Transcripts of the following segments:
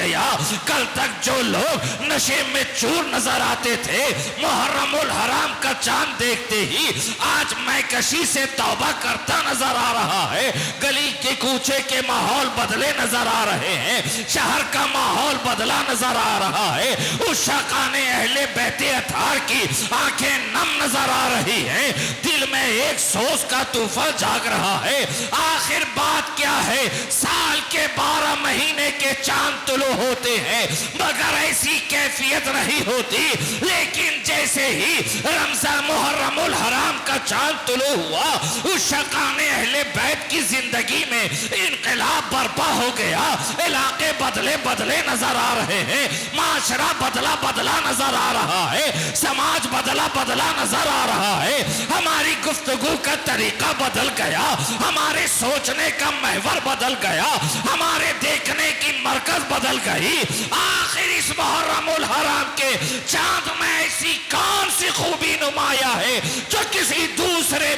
गया। कल तक जो लोग नशे में चूर नजर आते थे, मुहर्रमुल हराम का चांद देखते ही आज मैकशी से तौबा करता नजर आ रहा है। गली के कूचे के माहौल बदले नजर आ रहे हैं, शहर का माहौल बदला नजर आ रहा है। उस शाकाने अहले बैते अतार की आंखें नम नजर आ रही हैं, दिल में एक सोच का तूफान जाग रहा है। आखिर बात क्या है? साल के 12 महीने के चांद तुलू होते हैं मगर ऐसी कैफियत नहीं होती। लेकिन जैसे ही रमजान मुहर्रमुल हराम का चांद तुलू हुआ, उस शकाने अहले बैत की जिंदगी में इनकलाब बर्पा हो गया। इलाके बदले बदले नजर आ रहे हैं, माशरा बदला बदला नजर आ रहा है, समाज बदला बदला नजर आ रहा है। हमारी गुफ्तगू का तरीका बदल गया, हमारे सोचने का महवर बदल गया, हमारे देखने की मरकज बदल गई। आखिर इस मुहर्रमुल हराम के चांद में ऐसी कौन सी खूबी नुमाया है जो किसी दूसरे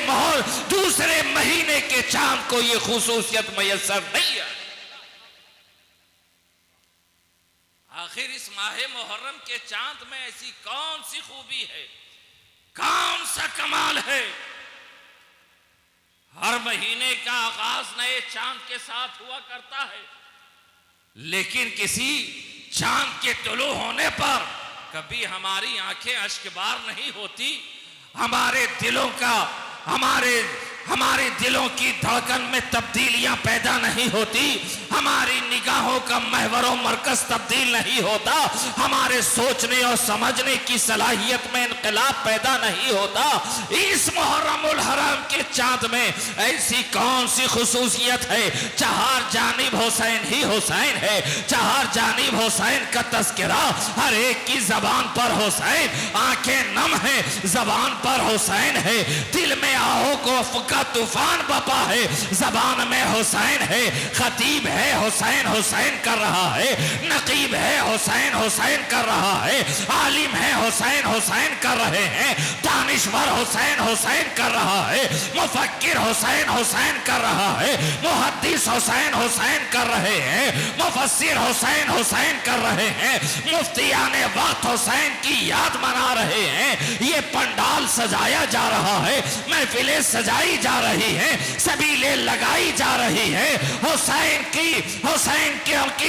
महीने के चांद को यह खुसूसियत मयसर नहीं है। आखिर इस माहे मुहर्रम के चांद में ऐसी कौन सी खूबी है, कौन सा कमाल है? हर महीने का आगाज नए चांद के साथ हुआ करता है, लेकिन किसी चांद के तुलू होने पर कभी हमारी आंखें अश्कबार नहीं होती। हमारे दिलों की धड़कन में तब्दीलियां पैदा नहीं होती, हमारी निगाहों का महवरो मरकज तब्दील नहीं होता, हमारे सोचने और समझने की सलाहियत में इनकलाब पैदा नहीं होता। इस मुहर्रमुल हराम के चांद में ऐसी कौन सी खुसूसियत है? चार जानिब हुसैन ही हुसैन है, चार जानिब हुसैन का तस्करा, हर एक की जबान पर हुसैन, आंखें नम है, जबान पर हुसैन है, दिल में आहो को का तूफान बपा है, जबान में हुसैन है, खतीब है हुसैन हुसैन कर रहा है, नकीब है हुसैन हुसैन कर रहा है, आलिम है हुसैन हुसैन कर रहे हैं, दानिश्वर हुसैन हुसैन कर रहा है, मुफक्किर हुसैन हुसैन कर रहा है, मुहद्दिस हुसैन हुसैन कर रहे हैं, मुफस्सिर हुसैन हुसैन कर रहे हैं, मुफ्तियाने वक्त हुसैन की याद मना रहे हैं। ये पंडाल सजाया जा रहा है, महफिलें सजाई जा रही है, सबीलें लगाई जा रही है, हुसैन की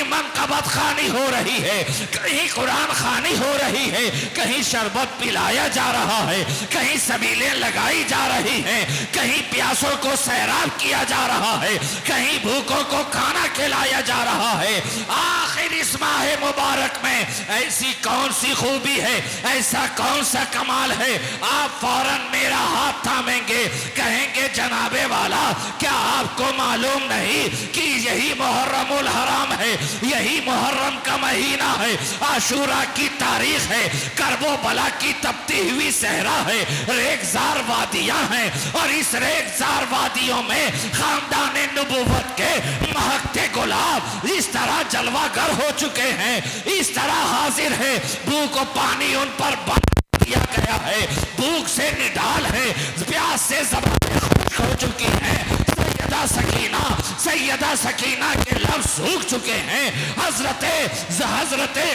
मनकबत खानी हो रही है, कहीं कुरान खानी हो रही है, कहीं शरबत पिलाया जा रहा है, कहीं सबीलें लगाई जा रही हैं, कहीं प्यासों को सैराब किया जा रहा है, कहीं भूखों को खाना खिलाया जा रहा है। आखिर इस माह मुबारक में ऐसी कौन सी खूबी है, ऐसा कौन सा कमाल है? आप फौरन मेरा हाथ थामेंगे, कहेंगे जनाबे वाला क्या आपको मालूम नहीं कि यही मुहर्रमुल हराम है, यही मुहर्रम का महीना है, आशूरा की तारीख है, करबो बला की तपती हुई सहरा है, रेगजार वादियां हैं और इस रेगजार वादियों में खानदाने नबूवत के महकते गुलाब इस तरह जलवागर हो चुके हैं, इस तरह हाजिर है, भूख और पानी उन पर दिया गया है, भूख से निडाल है, प्यास से ज़बानें खुश्क हो चुकी हैं, सैयदा सकीना के लफ्ज़ सूख चुके हैं, हजरते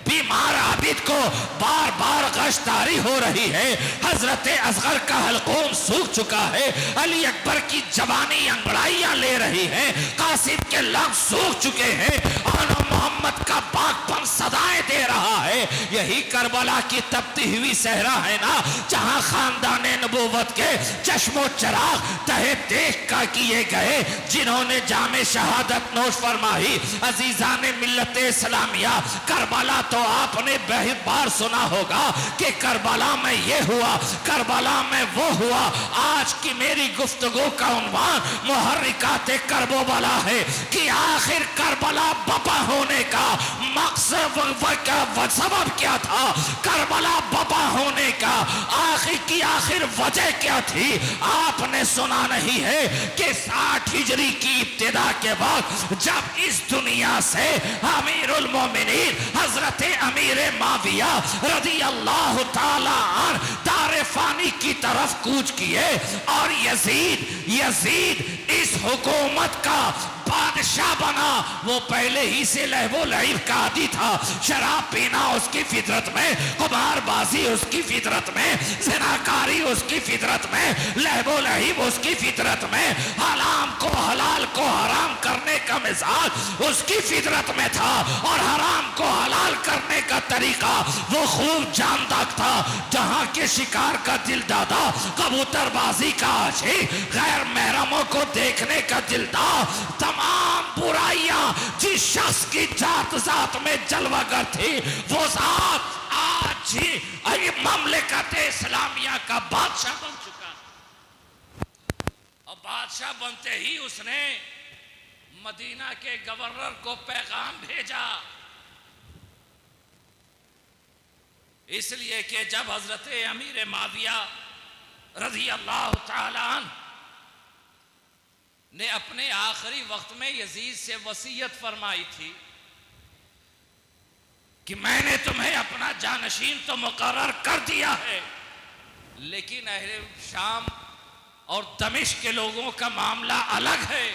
बीमार आबिद को बार बार गश्तारी हो रही है, हजरत असगर का हलकूम सूख चुका है, अली अकबर की जवानी अंगड़ाइयां ले रही है, कासिम के लफ्ज़ सूख चुके हैं, आना मोहम्मद का पाकपन सदाएं दे रहा है। यही करबला की तपती हुई सहरा है ना, जहां खानदाने नबूवत के चश्मो चराग तहे देख का किए गए, जिन्होंने जामे शहादत नोश फरमाई। अजीजाने मिल्लत इस्लामिया, करबला तो आपने बहुत बार सुना होगा कि करबला में ये हुआ, करबला में वो हुआ। आज की मेरी गुफ्तगू का उन्वान मुहर्रिकाते करबला है कि आखिर करबला बपा होने का मकसद सबब क्या था, करबला बपा होने का आखिर वजह क्या थी? आपने सुना नहीं है कि 60 हिजरी की इब्तिदा के वक्त जब इस दुनिया से अमीरुल मोमिनीन हजरत अमीर माविया रज़ी अल्लाह ताला अन्हु दारे फानी की तरफ कूच किए और यजीद इस हुकूमत का बाद बादशाह बना, वो पहले ही से लहबो लईब का आदी था। शराब पीना उसकी फितरत में, कुमारबाजी उसकी फितरत में, ज़िनाकारी उसकी फितरत में, लहबो लईब उसकी फितरत में, हराम को हलाल को हराम करने का मिजाज उसकी फितरत में था, और हराम को हलाल करने का तरीका वो खूब जानता था। जहां के शिकार का दिल दादा, कबूतरबाजी का आशी, गैर महरमों को देखने का दिलदा, तमाम बुराइयां जिस शख्स की जात जात में जलवागर थी, वो जात आज ही ममलिकत इस्लामिया का बादशाह बन चुका। और बादशाह बनते ही उसने मदीना के गवर्नर को पैगाम भेजा, इसलिए कि जब हजरत अमीर माविया रज़ी अल्लाह ताला अन्हु ने अपने आखिरी वक्त में यजीद से वसीयत फरमाई थी कि मैंने तुम्हें अपना जानशीन तो मुकर्रर कर दिया है, लेकिन अहले शाम और दमिश्क के लोगों का मामला अलग है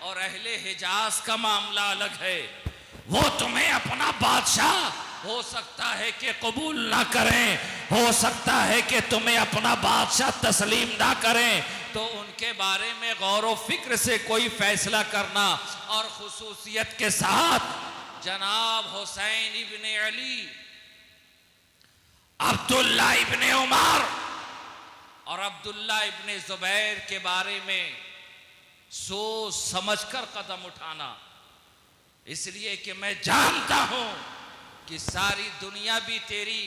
और अहले हिजाज का मामला अलग है। वो तुम्हें अपना बादशाह हो सकता है कि कबूल ना करें, हो सकता है कि तुम्हें अपना बादशाह तस्लीम ना करें, तो उनके बारे में गौर व फिक्र से कोई फैसला करना, और खुसूसियत के साथ जनाब हुसैन इब्ने अली, अब्दुल्ला इब्ने उमर और अब्दुल्ला इब्ने जुबैर के बारे में सोच समझकर कदम उठाना। इसलिए कि मैं जानता हूं कि सारी दुनिया भी तेरी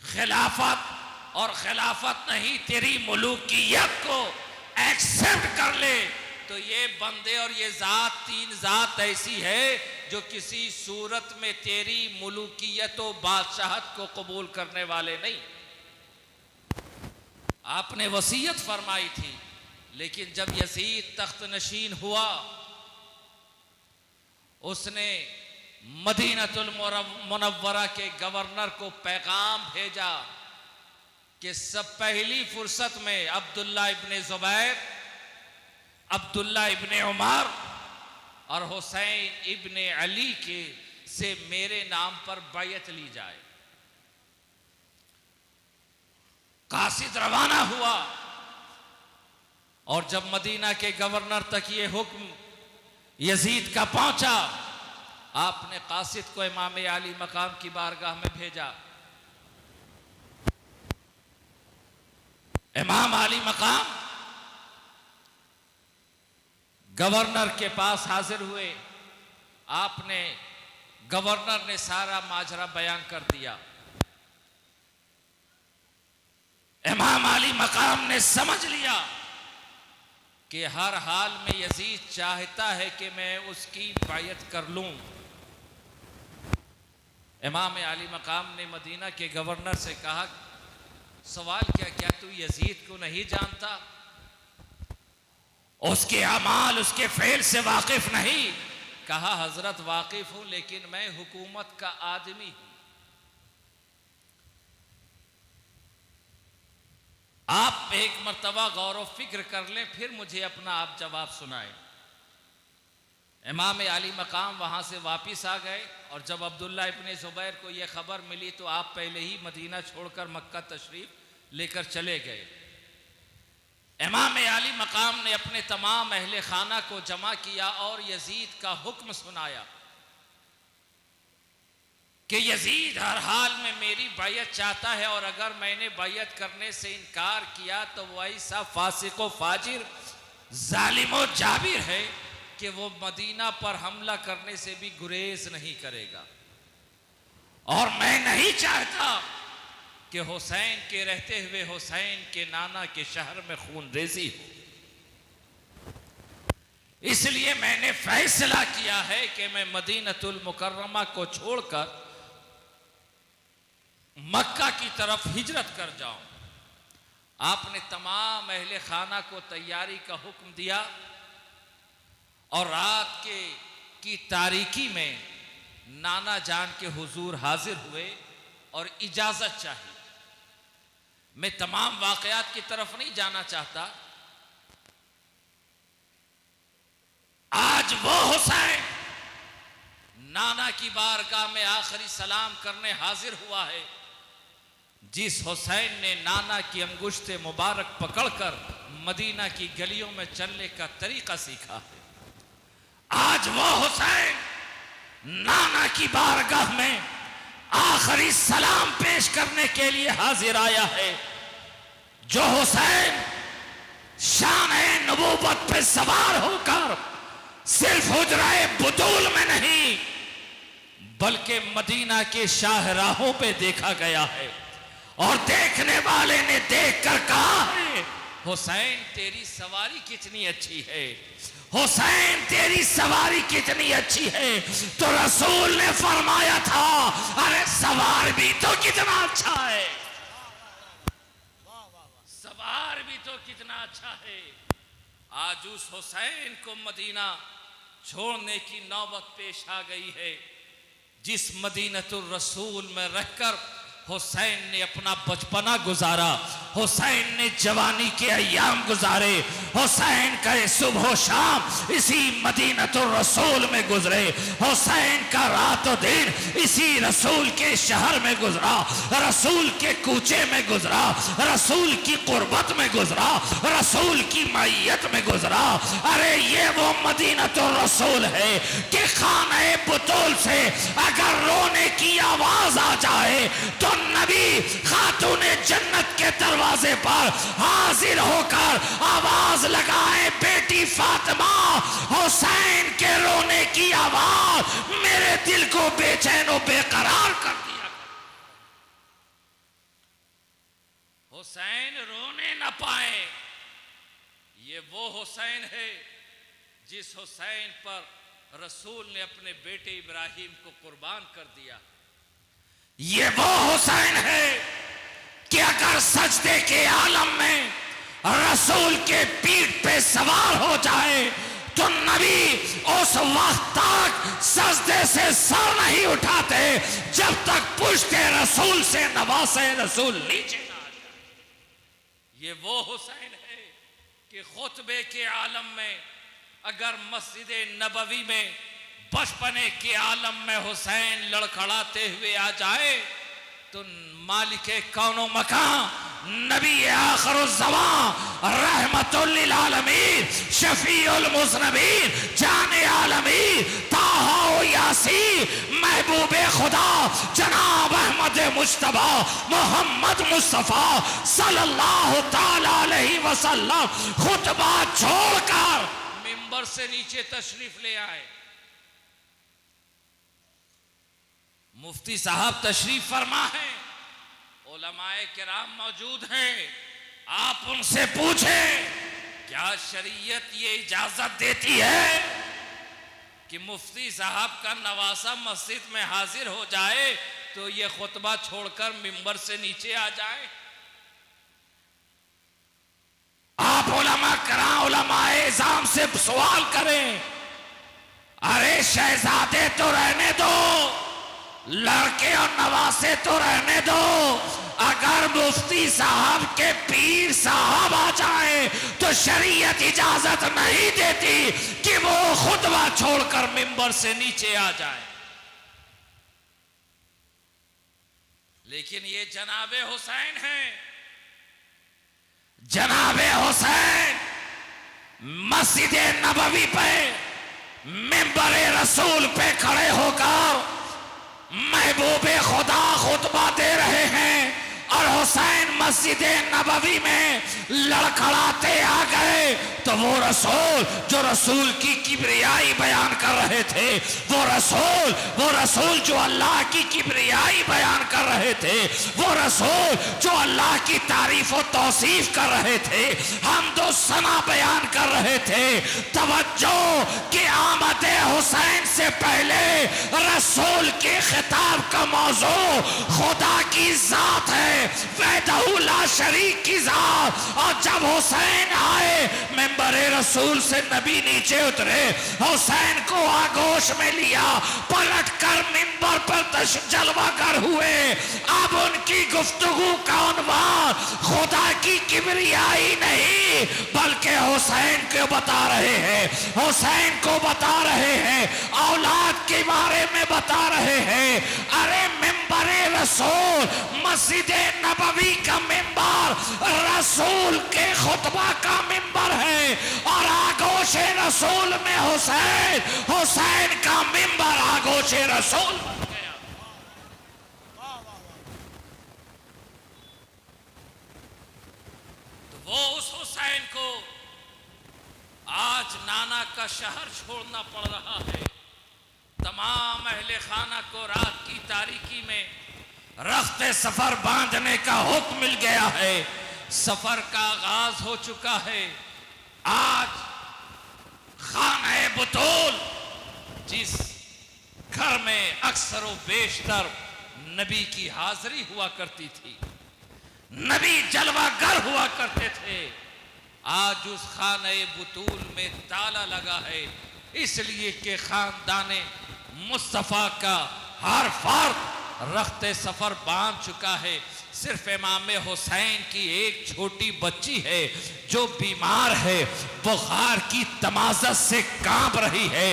खिलाफत और खिलाफत नहीं तेरी मुलूकियत को एक्सेप्ट कर ले, तो ये बंदे और ये जात, तीन जात ऐसी है जो किसी सूरत में तेरी मुलूकियत और बादशाहत को कबूल करने वाले नहीं। आपने वसीयत फरमाई थी, लेकिन जब यजीद तख्त नशीन हुआ, उसने मदीनतुल मुनव्वरा के गवर्नर को पैगाम भेजा कि सब पहली फुर्सत में अब्दुल्ला इब्ने जुबैर, अब्दुल्ला इब्ने उमर और हुसैन इब्ने अली के से मेरे नाम पर बैयत ली जाए। कासिद रवाना हुआ, और जब मदीना के गवर्नर तक ये हुक्म यजीद का पहुंचा, आपने कासिद को इमाम आली मकाम की बारगाह में भेजा। इमाम आली मकाम गवर्नर के पास हाजिर हुए। आपने, गवर्नर ने सारा माजरा बयान कर दिया। इमाम आली मकाम ने समझ लिया कि हर हाल में यजीद चाहता है कि मैं उसकी बैयत कर लूं। इमाम आली मकाम ने मदीना के गवर्नर से कहा, सवाल क्या तू यजीद को नहीं जानता? उसके अमाल, उसके फेल से वाकिफ नहीं? कहा, हजरत वाकिफ हूं, लेकिन मैं हुकूमत का आदमी हूं। आप एक मर्तबा गौर व फिक्र कर लें, फिर मुझे अपना आप जवाब सुनाएं। इमाम आली मकाम वहाँ से वापस आ गए, और जब अब्दुल्ला इब्ने जुबैर को यह खबर मिली तो आप पहले ही मदीना छोड़कर मक्का तशरीफ लेकर चले गए। इमाम आली मकाम ने अपने तमाम अहले खाना को जमा किया और यजीद का हुक्म सुनाया कि यजीद हर हाल में मेरी बैयत चाहता है, और अगर मैंने बैयत करने से इनकार किया तो वो ऐसा फासिक व फाजिर, जालिम व जाबिर है कि वो मदीना पर हमला करने से भी गुरेज नहीं करेगा। और मैं नहीं चाहता कि हुसैन के रहते हुए हुसैन के नाना के शहर में खून रेजी हो। इसलिए मैंने फैसला किया है कि मैं मदीनतुल मुकर्रमा को छोड़कर मक्का की तरफ हिजरत कर जाऊं। आपने तमाम अहले खाना को तैयारी का हुक्म दिया, और रात की तारीकी में नाना जान के हुजूर हाजिर हुए और इजाजत चाहिए। मैं तमाम वाकयात की तरफ नहीं जाना चाहता, आज वो हुसैन नाना की बारगाह में आखिरी सलाम करने हाजिर हुआ है, जिस हुसैन ने नाना की अंगुश्त मुबारक पकड़कर मदीना की गलियों में चलने का तरीका सीखा है। आज वो हुसैन नाना की बारगाह में आखिरी सलाम पेश करने के लिए हाजिर आया है, जो हुसैन शान-ए-नबूवत पे सवार होकर सिर्फ हुजरा-ए बुतूल में नहीं बल्कि मदीना के शाहराहों पे देखा गया है, और देखने वाले ने देखकर कहा है, हुसैन तेरी सवारी कितनी अच्छी है, हुसैन तेरी सवारी कितनी अच्छी है। तो रसूल ने फरमाया था, अरे सवार भी तो कितना अच्छा है, सवार भी तो कितना अच्छा है। आज उस हुसैन को मदीना छोड़ने की नौबत पेश आ गई है, जिस मदीनतुर रसूल में रहकर हुसैन ने अपना बचपना गुजारा, हुसैन ने जवानी के अय्याम गुजारे, हुसैन का सुबह शाम इसी मदीनतुर रसूल में गुजरे, हुसैन का रात और दिन इसी रसूल के शहर में गुजरा, रसूल के कूचे में गुजरा, रसूल की कुर्बत में गुजरा, रसूल की मैयत में गुजरा। अरे ये वो मदीनतुर रसूल है कि खाने बुतूल से अगर रोने की आवाज आ जाए तो नबी खातूने जन्नत के दरवाजे पर हाजिर होकर आवाज लगाए, बेटी फातिमा हुसैन के रोने की आवाज मेरे दिल को बेचैन और बेकरार कर दिया। हुसैन रोने न पाए, ये वो हुसैन है जिस हुसैन पर रसूल ने अपने बेटे इब्राहिम को कुर्बान कर दिया। ये वो हुसैन है कि अगर सजदे के आलम में रसूल के पीठ पे सवार हो जाए तो नबी उस वक्त तक सजदे से सर नहीं उठाते जब तक पुश्ते रसूल से नवासे रसूल नीचे ना आ जाए। ये वो हुसैन है कि खुतबे के आलम में अगर मस्जिद नबवी में बचपने के आलम में हुसैन लड़खड़ाते हुए आ जाए तो मालिके कौनो मकान नबी आखिरुज़्ज़मान रहमतुल लिल आलमीन शफीउल मुज़नबीन जाने आलमीन ताहा व यासीन महबूबे खुदा जनाब अहमद मुज्तबा मोहम्मद मुस्तफा सल्लल्लाहु ताला अलैहि वसल्लम खुतबा छोड़कर मिंबर से नीचे तशरीफ ले आए। मुफ्ती साहब तशरीफ फरमा है, उलमाए किराम मौजूद हैं, आप उनसे पूछें क्या शरीयत ये इजाजत देती है कि मुफ्ती साहब का नवासा मस्जिद में हाजिर हो जाए तो ये खुतबा छोड़कर मिंबर से नीचे आ जाए। आप उलमा किराम उलमाए इज़ाम से सवाल करें, अरे शहजादे तो रहने दो, लड़के और नवासे तो रहने दो, अगर मुफ्ती साहब के पीर साहब आ जाए तो शरीयत इजाजत नहीं देती कि वो खुतबा छोड़कर मिंबर से नीचे आ जाए। लेकिन ये जनाबे हुसैन हैं, जनाबे हुसैन मस्जिद नबवी पे मिंबर रसूल पे खड़े होकर महबूबे खुदा खुतबा दे रहे हैं और हुसैन मस्जिद नबवी में लड़खड़ाते आ गए तो वो रसूल की किब्रियाई बयान कर रहे थे, वो रसूल जो अल्लाह की किब्रियाई बयान कर रहे थे, वो रसूल जो अल्लाह की तारीफ और तौसीफ कर रहे थे, हम दो सना बयान कर रहे थे। तवज्जो कि आमद हुसैन से पहले रसूल के खिताब का मौजू खुदा की जात है, वहदहू ला शरीक की जात। और जब हुसैन आए मिंबर रसूल से नबी नीचे उतरे, हुसैन को आगोश में लिया, पलट कर मिंबर पर जलवागर हुए। अब उनकी गुफ्तगू का उन्वान खुदा की किबरियाई नहीं बल्कि हुसैन को बता रहे हैं, हुसैन को बता रहे हैं, औलाद के बारे में बता रहे हैं। अरे मिंबरे रसूल मस्जिद नबवी का मिंबर रसूल के खुतबा का मिंबर है और आगोशे रसूल में हुसैन, हुसैन का मिंबर आगोशे रसूल बन गया। तो वो उस हुसैन को आज नाना का शहर छोड़ना पड़ रहा है। तमाम अहले खाना को रात की तारीकी में रफ्ते सफर बांधने का हुक्म मिल गया है। सफर का आगाज हो चुका है। आज खाना बुतूल जिस घर में अक्सर व बेशतर नबी की हाजिरी हुआ करती थी, नबी जलवागर हुआ करते थे, आज उस खाना बुतूल में ताला लगा है, इसलिए कि खानदाने मुस्तफ़ा का हर फर्द रख्ते सफर बांध चुका है। सिर्फ इमाम हुसैन की एक छोटी बच्ची है जो बीमार है, बुखार की तमाज़त से कांप रही है।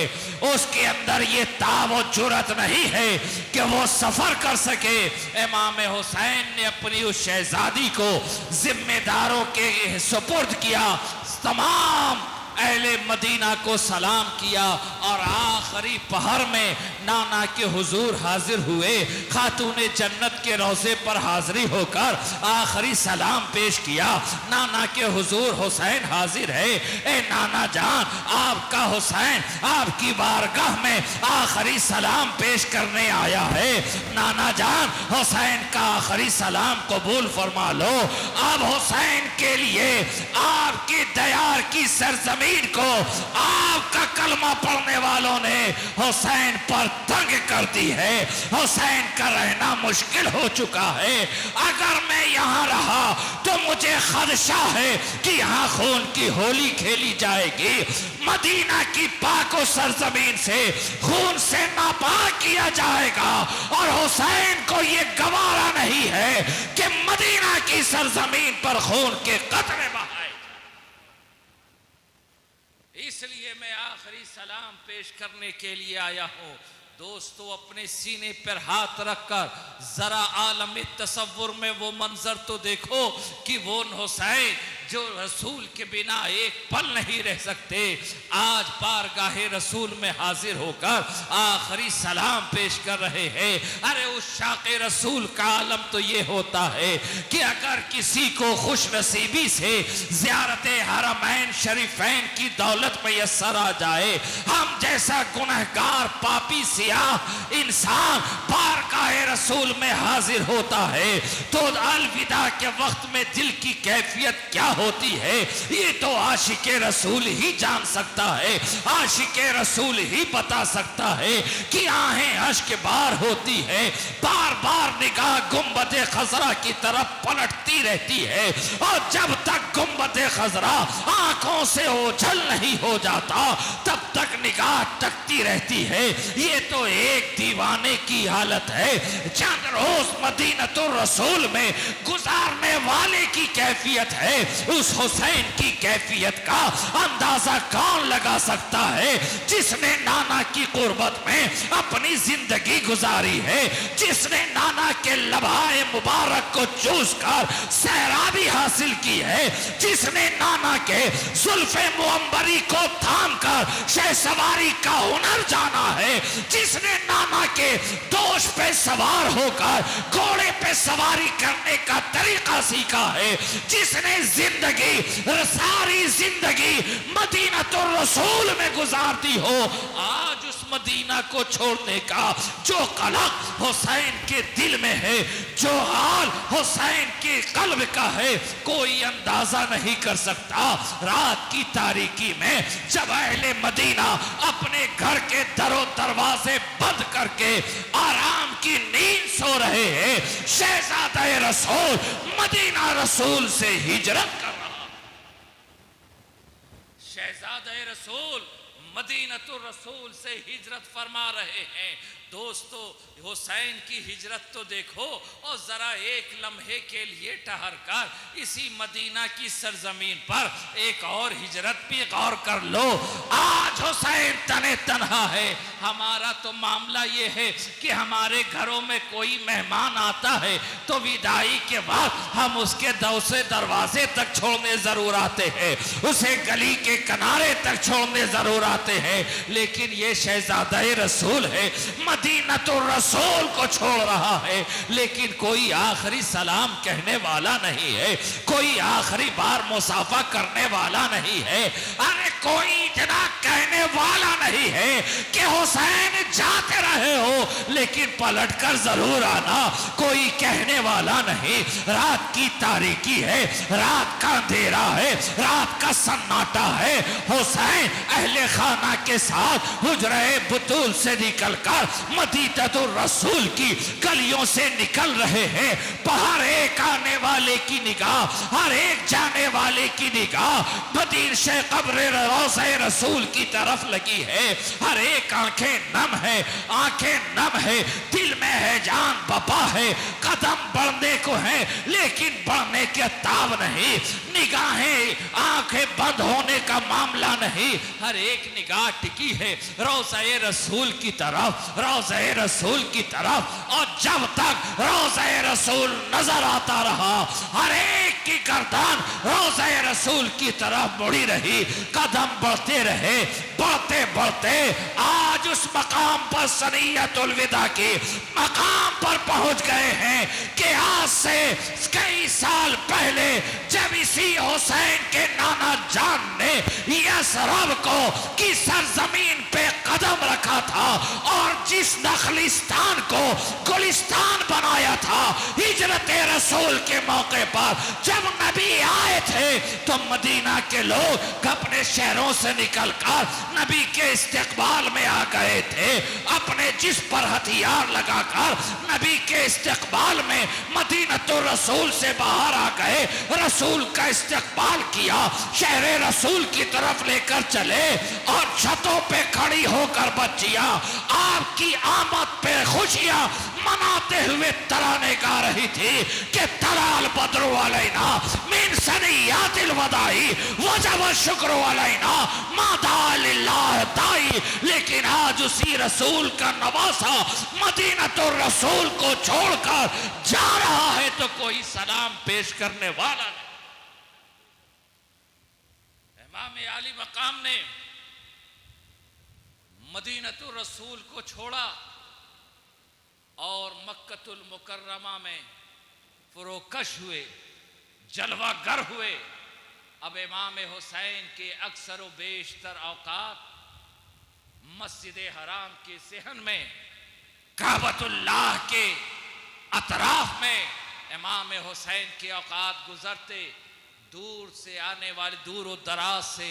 उसके अंदर ये ताव और जुर्रत नहीं है कि वो सफर कर सके। इमाम हुसैन ने अपनी उस शहजादी को जिम्मेदारों के सुपुर्द किया, तमाम अहले मदीना को सलाम किया और आखिरी पहर में नाना के हुजूर हाजिर हुए। खातूने जन्नत के रोज़े पर हाजिरी होकर आखिरी सलाम पेश किया। नाना के हुजूर हुसैन हाजिर है। ए नाना जान, आपका हुसैन आपकी बारगाह में आखिरी सलाम पेश करने आया है। नाना जान, हुसैन का आखिरी सलाम कबूल फरमा लो। अब हुसैन के लिए आपकी दयार की सरजमीन को आपका कलमा पढ़ने वालों ने हुसैन पर तंग कर दी है। हुसैन का रहना मुश्किल हो चुका है। अगर मैं यहाँ रहा तो मुझे खदशा है कि यहाँ खून की होली खेली जाएगी। मदीना की पाको सरजमीन से खून से नापाक किया जाएगा और हुसैन को ये गवारा नहीं है कि मदीना की सरजमीन पर खून के कतरे बहाए। इसलिए मैं आखिरी सलाम पेश करने के लिए आया हूं। दोस्तों, अपने सीने पर हाथ रखकर जरा आलम तसव्वुर में वो मंजर तो देखो कि वो हुसैन जो रसूल के बिना एक पल नहीं रह सकते, आज बारगाहे रसूल में हाजिर होकर आखिरी सलाम पेश कर रहे हैं। अरे उस शाक़े रसूल का आलम तो ये होता है कि अगर किसी को खुश नसीबी से ज़ियारत हरमैन शरीफैन की दौलत मैसर आ जाए, हम जैसा गुनहगार पापी सियाह इंसान बारगाहे रसूल में हाजिर होता है तो अलविदा के वक्त में दिल की कैफियत क्या होती है ये तो आशिके रसूल ही जान सकता है। आशिके रसूल ही बता सकता है कि आहें अश्क बार होती है, बार बार निगाह गुंबद खजरा की तरफ पलटती रहती है और जब तक गुंबद खजरा आंखों से ओझल नहीं हो जाता तब तक निगाह तकती रहती है। ये तो एक दीवाने की हालत है। चंद रोज मदीनतुर रसूल में गुजारने वाले की कैफियत है। उस हुसैन की कैफियत का अंदाजा कौन लगा सकता है जिसने नाना की कुर्बत में अपनी जिंदगी गुजारी है, जिसने नाना के लबाए मुबारक को चूस कर सैराबी हासिल की है, जिसने नाना के जुल्फे मुअम्बरी को थाम कर शहसवारी का हुनर जाना है, जिसने नाना के दोष पे सवार होकर घोड़े पे सवारी करने का तरीका सीखा है, जिसने जिंदगी सारी जिंदगी मदीनतुर रसूल में गुजार दी हो, आज उस मदीना को छोड़ने का जो कलक हुसैन के दिल में है, जो हाल हुसैन के कल्ब का है, कोई अंदाजा नहीं कर सकता। रात की तारीकी में जब अहले मदीना अपने घर के दरो दरवाजे बंद करके आराम की नींद सो रहे हैं, शहजादा रसूल मदीना रसूल से हिजरत कर रहा। शहजादा रसूल मदीनतुर रसूल से हिजरत फरमा रहे हैं। दोस्तों, हुसैन की हिजरत तो देखो और जरा एक लम्हे के लिए ठहर कर इसी मदीना की सरजमीन पर एक और हिजरत भी गौर कर लो। आज हुसैन तने तन्हा है। हमारा तो मामला ये है कि हमारे घरों में कोई मेहमान आता है तो विदाई के बाद हम उसके दूसरे दरवाजे तक छोड़ने जरूर आते हैं, उसे गली के किनारे तक छोड़ने जरूर आते हैं। लेकिन ये शहजादा रसूल है, मदीनतुर रसूल को छोड़ रहा है, लेकिन कोई आखिरी सलाम कहने वाला नहीं है, कोई आखिरी बार मुसाफा करने वाला नहीं है। अरे कोई इतना कहने वाला नहीं है कि हुसैन जाते रहे हो लेकिन पलट कर जरूर आना, कोई कहने वाला नहीं। रात की तारीकी है, रात का अंधेरा है, रात का सन्नाटा है। हुसैन अहले खाना के साथ हुजरे बुतूल से निकलकर मदीनतुर रसूल की गलियों से निकल रहे हैं। बाहर एक आने वाले की निगाह, हर एक जाने वाले की निगाह मदीन से कब्र रोज़े रसूल की तरफ लगी है। हर एक आंखें नम है, आंखें नम है, दिल में है जान बपा है, कदम बढ़ने को है लेकिन बढ़ने के ताब नहीं, निगाहें आंखें बंद होने का मामला नहीं, हर एक निगाह टिकी है रोज़े रसूल की तरफ, रोज़े रसूल की तरफ। और जब तक रोज़े रसूल नजर आता रहा हर एक की गर्दन रोज़े रसूल की तरफ मुड़ी रही, कदम बढ़ते रहे। बढ़ते बढ़ते आज उस मकाम पर सनीयतुल विदा के मकाम पर पहुंच गए हैं कि आज से कई साल पहले जब इसी हुसैन के नाना जान ने यसरब को की सरजमीन पे कदम रखा था और जिस नखलिस्तान को गुलिस्तान बनाया था हिजरत रसूल के मौके पर जब नबी आए थे तो मदीना के लोग अपने शहरों से निकलकर नबी के इस्तकबाल में आ गए थे, अपने जिस पर हथियार लगाकर नबी के इस्तकबाल में मदीनतुर रसूल से बाहर आ गए, रसूल का इस्तकबाल किया, शहरे रसूल की तरफ लेकर चले और छतों पे खड़ी होकर बच्चियां आपकी आमद पे खुशियां मनाते हुए तराने गा रही थी कि तलाल बद्र अलैना मिन सनियातिल वदाई वजब शुक्र अलैना मादा लिल्लाह दाई। लेकिन आज उसी रसूल का नवासा मदीनतुर रसूल को छोड़कर जा रहा है तो कोई सलाम पेश करने वाला नहीं। इमाम आली मकाम ने मदीनतुर रसूल को छोड़ा और मक्कतुल मुकर्रमा में फरोकश हुए, जलवागर हुए। अब इमाम हुसैन के अक्सर व बेशतर औकात मस्जिद हराम के सहन में काबतुल्लाह के अतराफ में इमाम हुसैन के औकात गुजरते। दूर से आने वाले, दूर व दराज से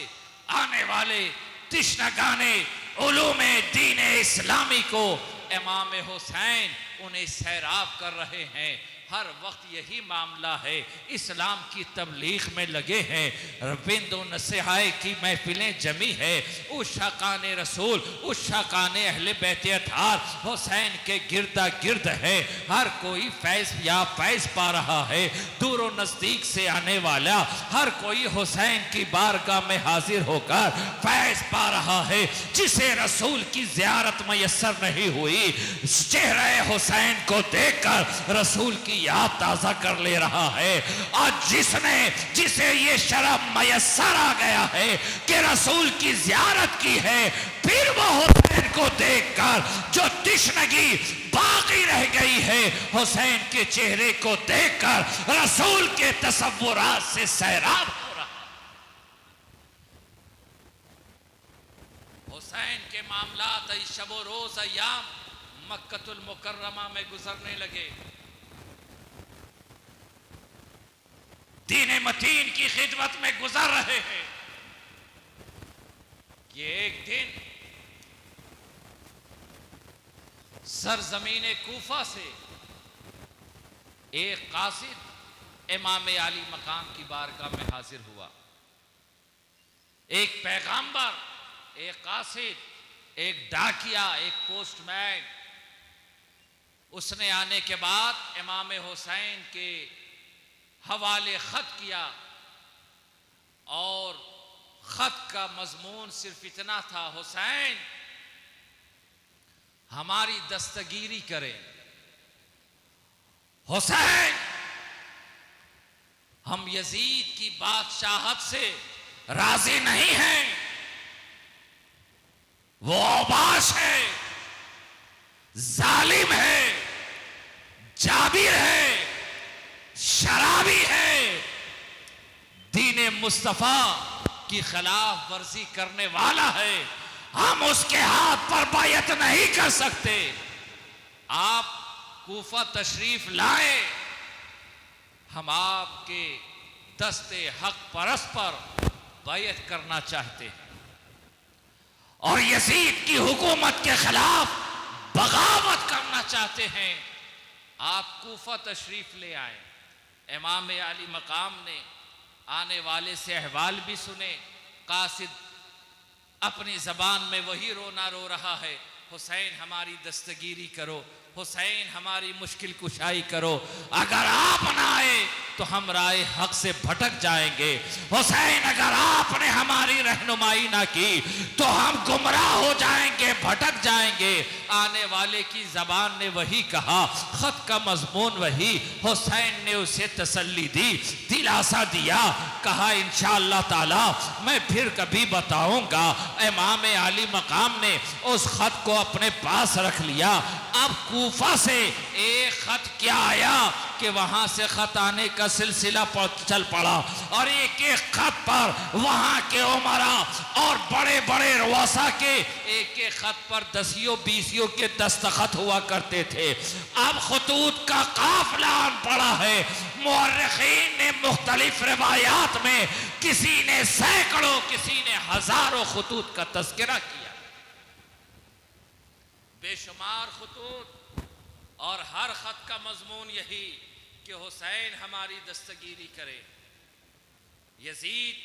आने वाले तिश्नगाने उलूमे दीन इस्लामी को इमाम हुसैन उन्हें सैराब कर रहे हैं। हर वक्त यही मामला है, इस्लाम की तबलीग में लगे हैं, रविंद नसीहाए की महफिलें जमी है। उस शाकान रसूल, उस शाकान अहले बैत अतहार हुसैन के गिरदा गिर्द है। हर कोई फैज़ या फैज़ पा रहा है, दूर व नज़दीक से आने वाला हर कोई हुसैन की बारगाह में हाजिर होकर फैज़ पा रहा है। जिसे रसूल की ज़ियारत मयस्सर नहीं हुई, चेहरे हुसैन को देखकर रसूल की याद ताजा कर ले रहा है। और जिसे ये शरफ मयस्सर आ गया है कि रसूल की ज़ियारत की है, फिर वो हुसैन को देखकर जो तिश्नगी बाकी रह गई है, हुसैन के चेहरे को देखकर रसूल के तसव्वुरात से सैराब हो रहा है। हुसैन के मामलात शब रोज अय्याम मक्कतुल मुकर्रमा में गुजरने लगे। दीन मतीन की खिदमत में गुजर रहे हैं। ये एक दिन सरजमीन कूफा से एक कासिद इमाम आली मकाम की बारगाह में हाजिर हुआ। एक पैगाम्बर, एक कासिद, एक डाकिया, एक पोस्टमैन उसने आने के बाद इमाम हुसैन के हवाले खत किया और खत का मजमून सिर्फ इतना था, हुसैन हमारी दस्तगीरी करें, हुसैन हम यजीद की बादशाहत से राजी नहीं हैं, वो औबाश है, जालिम है, जाबिर है, शराबी है, दीन मुस्तफा की खिलाफ वर्जी करने वाला है, हम उसके हाथ पर बायत नहीं कर सकते। आप कूफा तशरीफ लाए, हम आपके दस्ते हक परस्त पर बायत करना चाहते हैं और यजीद की हुकूमत के खिलाफ बगावत करना चाहते हैं। आप कूफा तशरीफ ले आए। इमाम आली मकाम ने आने वाले से अहवाल भी सुने। कासिद अपनी जबान में वही रोना रो रहा है, हुसैन हमारी दस्तगीरी करो, हुसैन हमारी मुश्किल कुशाई करो, अगर आप ना आए तो हम राय हक से भटक जाएंगे। हुसैन अगर आपने हमारी रहनुमाई ना की तो हम गुमराह हो जाएंगे, भटक जाएंगे। आने वाले की जबान ने वही कहा, खत का मजमून वही। हुसैन ने उसे तसल्ली दी, दिलासा दिया, कहा इंशाअल्लाह ताला मैं फिर कभी बताऊंगा। इमाम आली मकाम ने उस खत को अपने पास रख लिया। अब कूफा से एक खत क्या आया कि वहां से खत आने का सिलसिला चल पड़ा और एक एक खत पर वहां के उमरा और बड़े बड़े रवासा के एक एक खत पर 10-20 के दस्तखत हुआ करते थे। अब खतूत का काफला आन पड़ा है। मुअर्रिखीन ने मुख्तलिफ रिवायात में किसी ने सैकड़ों, किसी ने हजारों खतूत का तज़किरा किया, बेशुमार खतूत, और हर खत का मजमून यही कि हुसैन हमारी दस्तगीरी करे। यजीद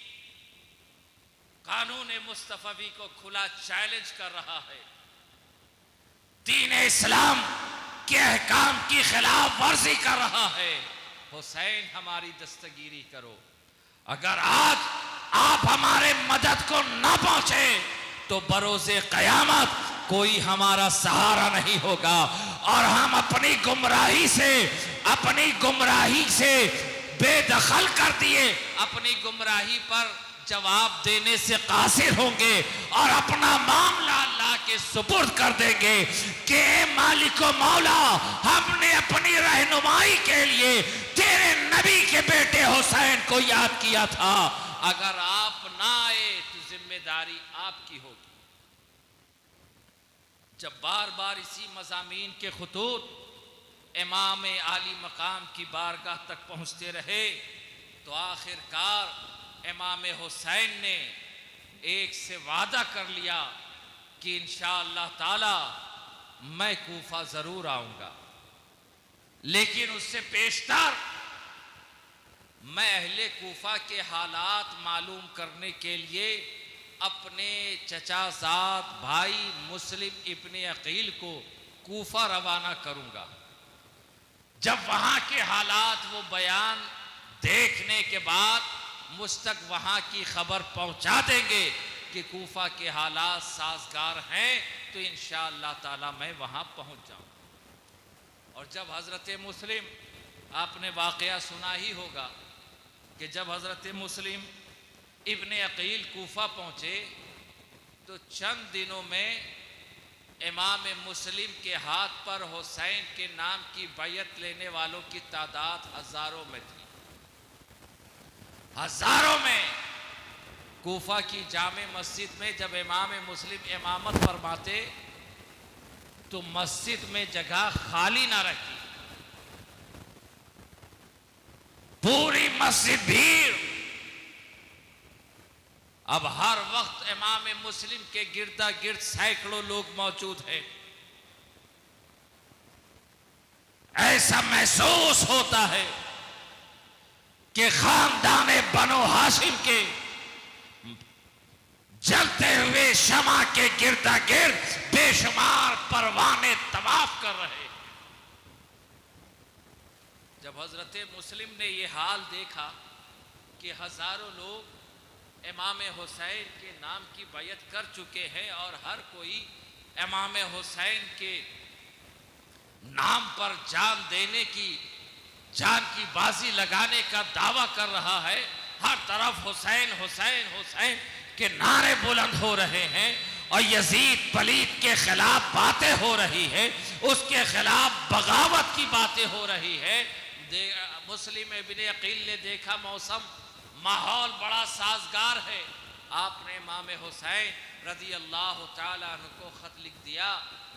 कानून मुस्तफवी को खुला चैलेंज कर रहा है। दीन इस्लाम के अहकाम की खिलाफ वर्जी कर रहा है। हुसैन हमारी दस्तगीरी करो। अगर आज आप हमारे मदद को न पहुंचे तो बरोज़े क़यामत कोई हमारा सहारा नहीं होगा और हम अपनी गुमराही से बेदखल कर दिए, अपनी गुमराही पर जवाब देने से कासिर होंगे और अपना मामला अल्लाह के सुपुर्द कर देंगे कि मालिक मौला, हमने अपनी रहनुमाई के लिए तेरे नबी के बेटे हुसैन को याद किया था। अगर आप ना आए तो जिम्मेदारी आपकी होगी। जब बार बार इसी मज़ामीन के खतूत इमाम आली मकाम की बारगाह तक पहुँचते रहे तो आखिरकार इमाम हुसैन ने एक से वादा कर लिया कि इंशाअल्लाह ताला मैं कूफा ज़रूर आऊँगा, लेकिन उससे पेशतर मैं अहले कूफा के हालात मालूम करने के लिए अपने चचाज़ाद भाई मुस्लिम इब्ने अकील को कूफा रवाना करूँगा। जब वहाँ के हालात वो बयान देखने के बाद मुझ तक वहाँ की खबर पहुँचा देंगे कि कूफा के हालात साजगार हैं तो इंशाअल्लाह ताला मैं वहाँ पहुँच जाऊँ। और जब हज़रत मुस्लिम, आपने वाक़या सुना ही होगा कि जब हज़रत मुस्लिम इब्ने अकील कूफा पहुँचे तो चंद दिनों में इमाम मुस्लिम के हाथ पर हुसैन के नाम की बैयत लेने वालों की तादाद हज़ारों में थी। हज़ारों में। कूफा की जामे मस्जिद में जब इमाम मुस्लिम इमामत फरमाते तो मस्जिद में जगह खाली ना रहती, पूरी मस्जिद भीड़। अब हर वक्त इमाम मुस्लिम के गिरदा गिर्द सैकड़ों लोग मौजूद हैं। ऐसा महसूस होता है कि खानदान बनो हाशिम के जलते हुए शमा के गिरदा गिर्द बेशुमार परवाने तवाफ कर रहे। जब हजरत मुस्लिम ने ये हाल देखा कि हजारों लोग इमाम हुसैन के नाम की बैयत कर चुके हैं और हर कोई इमाम हुसैन के नाम पर जान की बाजी लगाने का दावा कर रहा है, हर तरफ हुसैन हुसैन हुसैन के नारे बुलंद हो रहे हैं और यजीद पलीद के खिलाफ बातें हो रही है, उसके खिलाफ बगावत की बातें हो रही है। मुस्लिम इब्ने अकील ने देखा मौसम माहौल बड़ा साजगार है। आपने इमाम हुसैन रज़ी अल्लाह ताला अन्हु को ख़त लिख दिया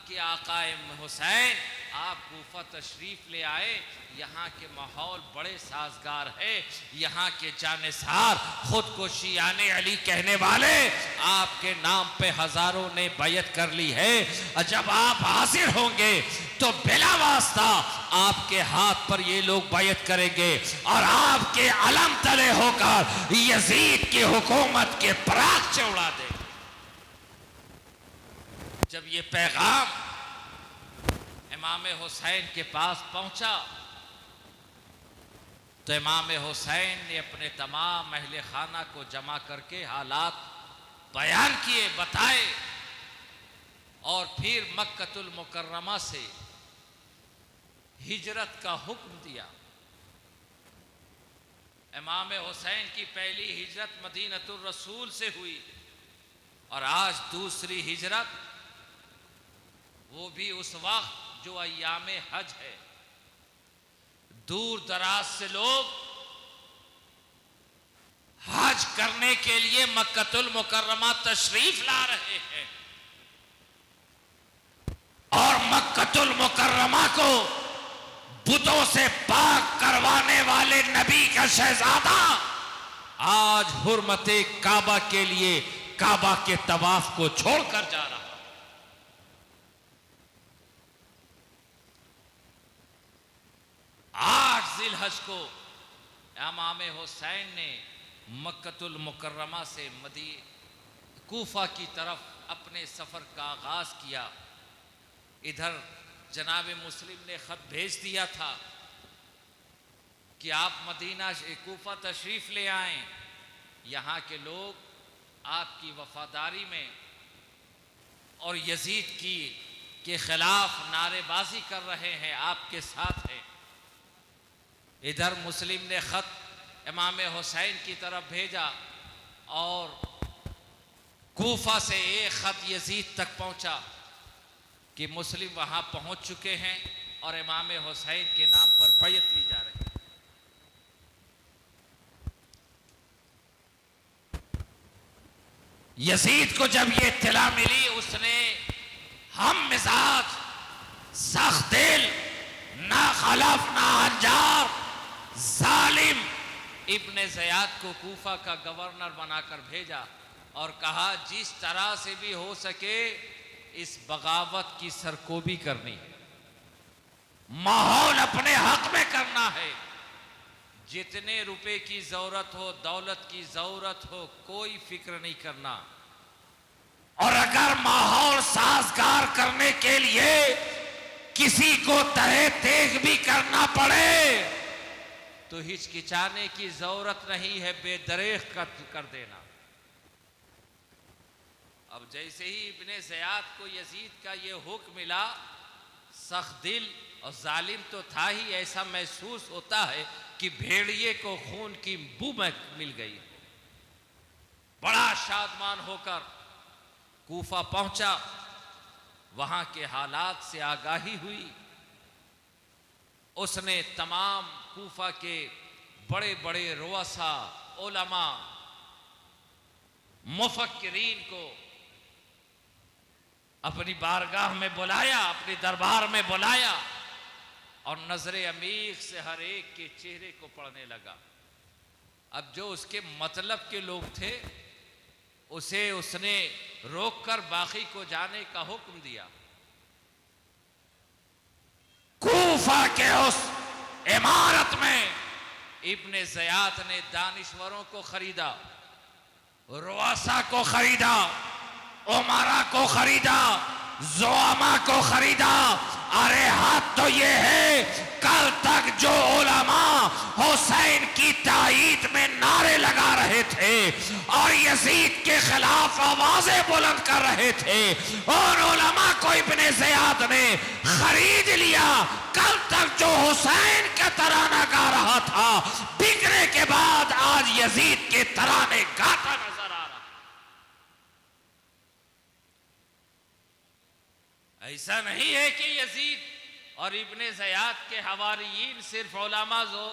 कि आका हुसैन आप कूफा तशरीफ़ ले आए, यहाँ के माहौल बड़े साजगार है, यहाँ के जानिसार खुद को शियाने अली कहने वाले आपके नाम पे हजारों ने बैयत कर ली है। और जब आप हाजिर होंगे तो बिला वास्ता आपके हाथ पर ये लोग बैयत करेंगे और आपके अलम तले होकर यजीद की हुकूमत के पराग उड़ा देंगे। जब ये पैगाम इमाम हुसैन के पास पहुंचा तो इमाम हुसैन ने अपने तमाम अहले खाना को जमा करके हालात बयान किए, बताए और फिर मक्कतुल मुकर्रमा से हिजरत का हुक्म दिया। इमाम हुसैन की पहली हिजरत मदीनतुर रसूल से हुई और आज दूसरी हिजरत, वो भी उस वक्त जो अय्यामे हज है। दूर दराज से लोग हज करने के लिए मक्कतुल मुकर्रमा तशरीफ ला रहे हैं और मक्कतुल मुकर्रमा को बुतों से पाक करवाने वाले नबी का शहजादा आज हुर्मते काबा के लिए काबा के तवाफ को छोड़कर जा रहा। आठ जिलहज को इमाम हुसैन ने मक्कतुल मुकर्रमा से कूफा की तरफ अपने सफ़र का आगाज़ किया। इधर जनाब मुस्लिम ने ख़त भेज दिया था कि आप मदीना कूफा तशरीफ़ ले आएं, यहाँ के लोग आपकी वफ़ादारी में और यजीद के ख़िलाफ़ नारेबाजी कर रहे हैं, आपके साथ हैं। इधर मुस्लिम ने ख़त इमाम हुसैन की तरफ भेजा और कूफा से एक ख़त यजीद तक पहुँचा कि मुस्लिम वहाँ पहुँच चुके हैं और इमाम हुसैन के नाम पर बैयत ली जा रही है। यजीद को जब ये इत्तला मिली, उसने हम मिजाज, सख्त दिल, ना खलफ ना अंजार जालिम इब्ने ज़ियाद को कूफा का गवर्नर बनाकर भेजा और कहा जिस तरह से भी हो सके इस बगावत की सरकोबी करनी है, माहौल अपने हक में करना है, जितने रुपए की जरूरत हो, दौलत की जरूरत हो, कोई फिक्र नहीं करना। और अगर माहौल साजगार करने के लिए किसी को तहे तेग भी करना पड़े तो हिचकिचाने की जरूरत नहीं है, बेदरेख कर देना। अब जैसे ही इब्ने ज़ियाद को यजीद का ये हुक्म मिला, सख्त दिल और जालिम तो था ही, ऐसा महसूस होता है कि भेड़िए को खून की बू मिल गई। बड़ा शादमान होकर कूफा पहुंचा, वहां के हालात से आगाही हुई। उसने तमाम कूफा के बड़े बड़े रुअसा, उलमा, मुफक्किरीन को अपनी बारगाह में बुलाया, अपने दरबार में बुलाया और नजरे अमीक से हर एक के चेहरे को पढ़ने लगा। अब जो उसके मतलब के लोग थे उसे उसने रोककर बाकी को जाने का हुक्म दिया। कूफा के उस इमारत में इब्ने ज़ियाद ने दानिश्वरों को खरीदा, रुआसा को खरीदा, उमरा को खरीदा, ज़ुआमा को खरीदा। अरे हाथ तो ये है, कल तक जो उलमा और यजीद के खिलाफ आवाजें बुलंद कर रहे थे। और उलमा को इब्ने ज़ियाद ने खरीद लिया। कल तक जो हुसैन का तराना गा रहा था, बिकने के बाद आज यजीद के तराने गाता नजर आ रहा। ऐसा नहीं है कि यजीद और इब्ने ज़ियाद के हवारियीन सिर्फ उलमा जो